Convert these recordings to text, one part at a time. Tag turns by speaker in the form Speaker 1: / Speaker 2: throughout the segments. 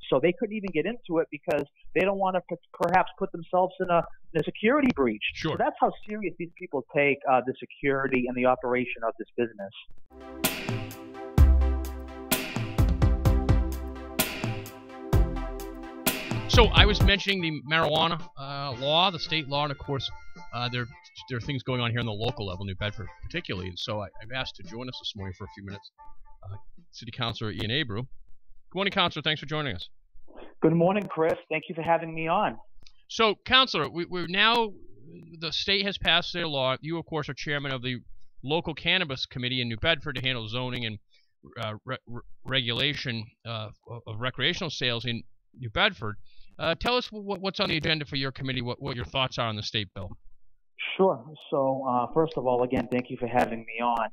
Speaker 1: So they couldn't even get into it because they don't want to perhaps put themselves in a security breach.
Speaker 2: Sure.
Speaker 1: So that's how serious these people take the security and the operation of this business.
Speaker 2: So I was mentioning the marijuana law, the state law, and of course there are things going on here on the local level, New Bedford particularly. And so I've asked to join us this morning for a few minutes, City Councilor Ian Abreu. Good morning, Councilor. Thanks for joining us.
Speaker 1: Good morning, Chris. Thank you for having me on.
Speaker 2: So, Councilor, we're now, the state has passed their law. You, of course, are chairman of the local cannabis committee in New Bedford to handle zoning and regulation of recreational sales in New Bedford. Tell us what's on the agenda for your committee, what your thoughts are on the state bill.
Speaker 1: Sure. So, first of all, again, thank you for having me on.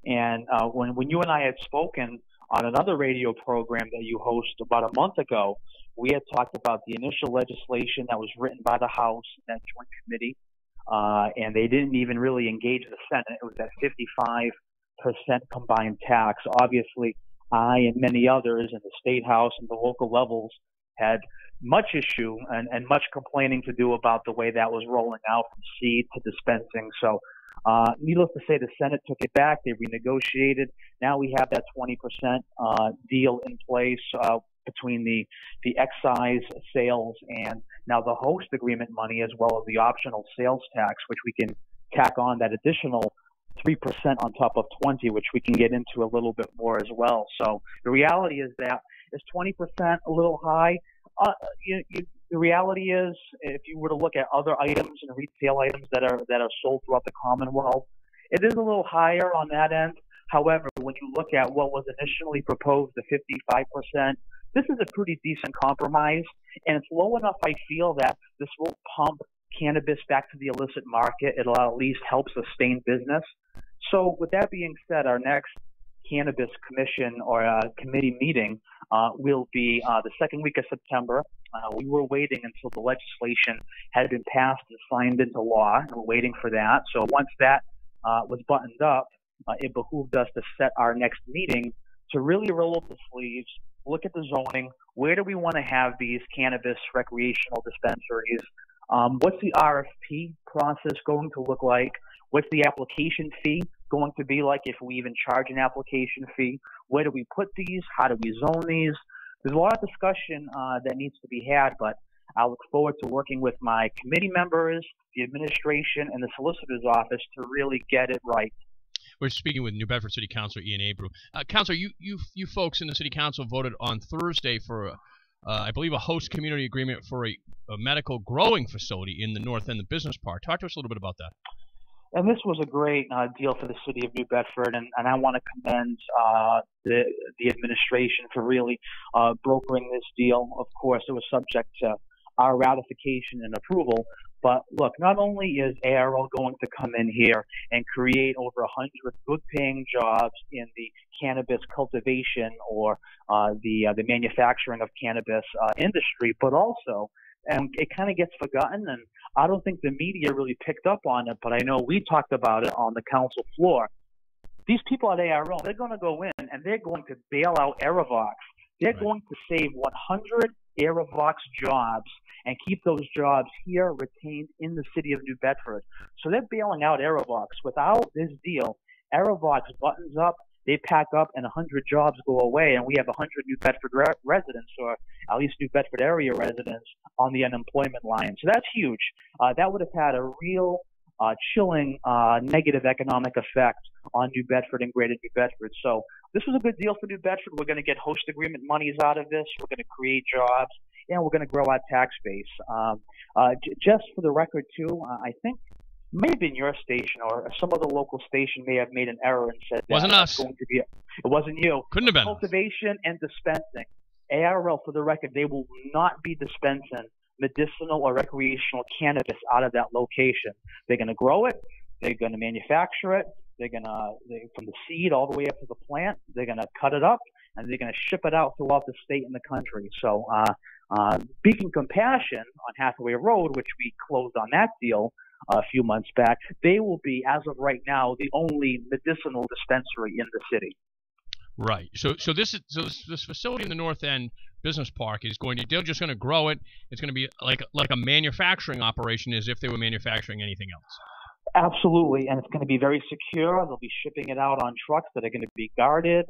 Speaker 1: And when you and I had spoken on another radio program that you host about a month ago, we had talked about the initial legislation that was written by the House, that joint committee, and they didn't even really engage the Senate. It was that 55% combined tax. Obviously, I and many others in the State House and the local levels had much issue and much complaining to do about the way that was rolling out from seed to dispensing. So needless to say, the Senate took it back. They renegotiated. Now we have that 20% deal in place between the excise sales and now the host agreement money, as well as the optional sales tax, which we can tack on that additional 3% on top of 20, which we can get into a little bit more as well. So the reality is that is 20% a little high? The reality is, if you were to look at other items and retail items that are sold throughout the Commonwealth, it is a little higher on that end. However, when you look at what was initially proposed, the 55%, this is a pretty decent compromise, and it's low enough, I feel, that this won't pump cannabis back to the illicit market. It'll at least help sustain business. So with that being said, our next Cannabis Commission or committee meeting will be the second week of September. We were waiting until the legislation had been passed and signed into law, and we're waiting for that. So once that was buttoned up, it behooved us to set our next meeting to really roll up the sleeves, look at the zoning. Where do we want to have these cannabis recreational dispensaries? What's the RFP process going to look like? What's the application fee going to be like if we even charge an application fee? Where do we put these? How do we zone these? There's a lot of discussion that needs to be had, but I look forward to working with my committee members, the administration, and the solicitor's office to really get it right.
Speaker 2: We're speaking with New Bedford City Councilor Ian Abreu. Councilor, you folks in the City Council voted on Thursday for, I believe, a host community agreement for a medical growing facility in the North End, the business park. Talk to us a little bit about that.
Speaker 1: And this was a great deal for the city of New Bedford, and I want to commend the administration for really brokering this deal. Of course, it was subject to our ratification and approval. But look, not only is ARL going to come in here and create over 100 good-paying jobs in the cannabis cultivation or the manufacturing of cannabis industry, but also, and it kind of gets forgotten, and I don't think the media really picked up on it, but I know we talked about it on the council floor. These people at ARL, they're going to go in and they're going to bail out Aerovox. They're going to save 100 Aerovox jobs and keep those jobs here retained in the city of New Bedford. So they're bailing out Aerovox. Without this deal, Aerovox buttons up, they pack up, and 100 jobs go away, and we have 100 New Bedford residents, or at least New Bedford area residents, on the unemployment line. So that's huge. That would have had a real chilling negative economic effect on New Bedford and Greater New Bedford. So this was a good deal for New Bedford. We're going to get host agreement monies out of this. We're going to create jobs, and we're going to grow our tax base. Just for the record, too, I think maybe in your station or some other local station may have made an error and said that
Speaker 2: wasn't us.
Speaker 1: Going to be it wasn't you.
Speaker 2: Couldn't have been.
Speaker 1: Cultivation and dispensing. ARL, for the record, they will not be dispensing medicinal or recreational cannabis out of that location. They're going to grow it. They're going to manufacture it. They're going to, from the seed all the way up to the plant, they're going to cut it up, and they're going to ship it out throughout the state and the country. So Beacon Compassion on Hathaway Road, which we closed on that deal a few months back, they will be, as of right now, the only medicinal dispensary in the city.
Speaker 2: Right. So this facility in the North End business park is going to, they're just going to grow it. It's going to be like a manufacturing operation as if they were manufacturing anything else.
Speaker 1: Absolutely, and it's going to be very secure. They'll be shipping it out on trucks that are going to be guarded.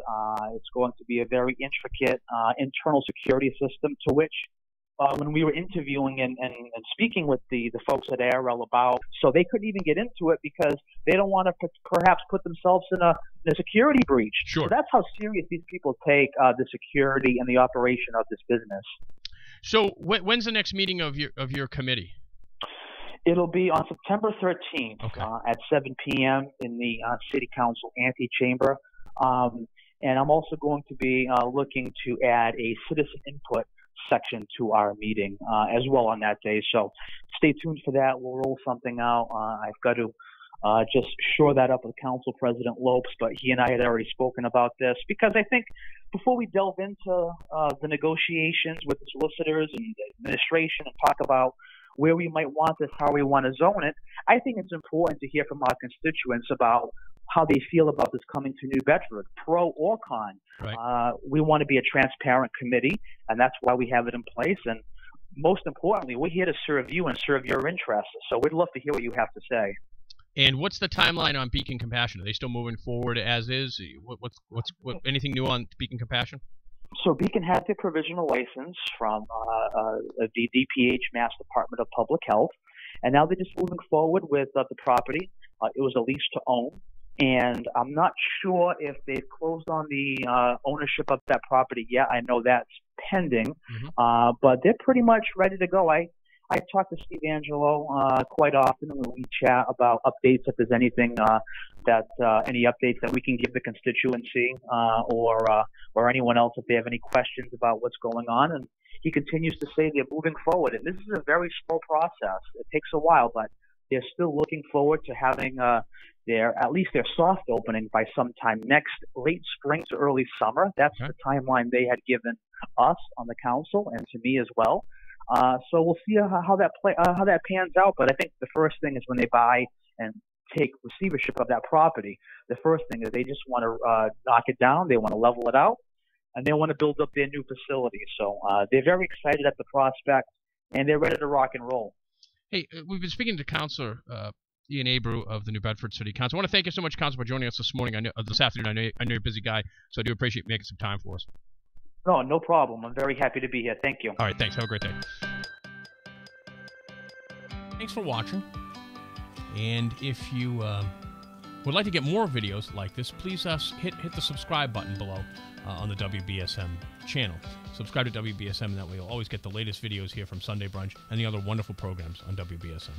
Speaker 1: It's going to be a very intricate internal security system to which when we were interviewing and speaking with the folks at ARL about, so they couldn't even get into it because they don't want to perhaps put themselves in a security breach.
Speaker 2: Sure.
Speaker 1: So that's how serious these people take the security and the operation of this business. So
Speaker 2: when's the next meeting of your committee?
Speaker 1: It'll be on September 13th at 7 p.m. in the City Council antechamber. And I'm also going to be looking to add a citizen input section to our meeting as well on that day. So stay tuned for that. We'll roll something out. I've got to just shore that up with Council President Lopes, but he and I had already spoken about this because I think before we delve into the negotiations with the solicitors and the administration and talk about where we might want this, how we want to zone it, I think it's important to hear from our constituents about how they feel about this coming to New Bedford, pro or con.
Speaker 2: Right.
Speaker 1: We want to be a transparent committee, and that's why we have it in place. And most importantly, we're here to serve you and serve your interests. So we'd love to hear what you have to say.
Speaker 2: And what's the timeline on Beacon Compassion? Are they still moving forward as is? What anything new on Beacon Compassion?
Speaker 1: So Beacon had their provisional license from the DPH, Mass Department of Public Health, and now they're just moving forward with the property. It was a lease to own, and I'm not sure if they've closed on the ownership of that property yet. I know that's pending, but they're pretty much ready to go. I talk to Steve Angelo quite often when we chat about updates, if there's anything any updates that we can give the constituency or anyone else if they have any questions about what's going on. And he continues to say they're moving forward. And this is a very slow process. It takes a while, but they're still looking forward to having at least their soft opening by sometime next late spring to early summer. That's the timeline they had given us on the council and to me as well. So we'll see how that pans out. But I think the first thing is when they buy and take receivership of that property, the first thing is they just want to knock it down. They want to level it out, and they want to build up their new facility. So they're very excited at the prospect, and they're ready to rock and roll.
Speaker 2: Hey, we've been speaking to Councilor Ian Abreu of the New Bedford City Council. I want to thank you so much, Councilor, for joining us this morning. This afternoon. I know you're a busy guy, so I do appreciate you making some time for us.
Speaker 1: No problem. I'm very happy to be here. Thank you.
Speaker 2: All right, thanks. Have a great day. Thanks for watching. And if you would like to get more videos like this, please hit the subscribe button below on the WBSM channel. Subscribe to WBSM, and that way you'll always get the latest videos here from Sunday Brunch and the other wonderful programs on WBSM.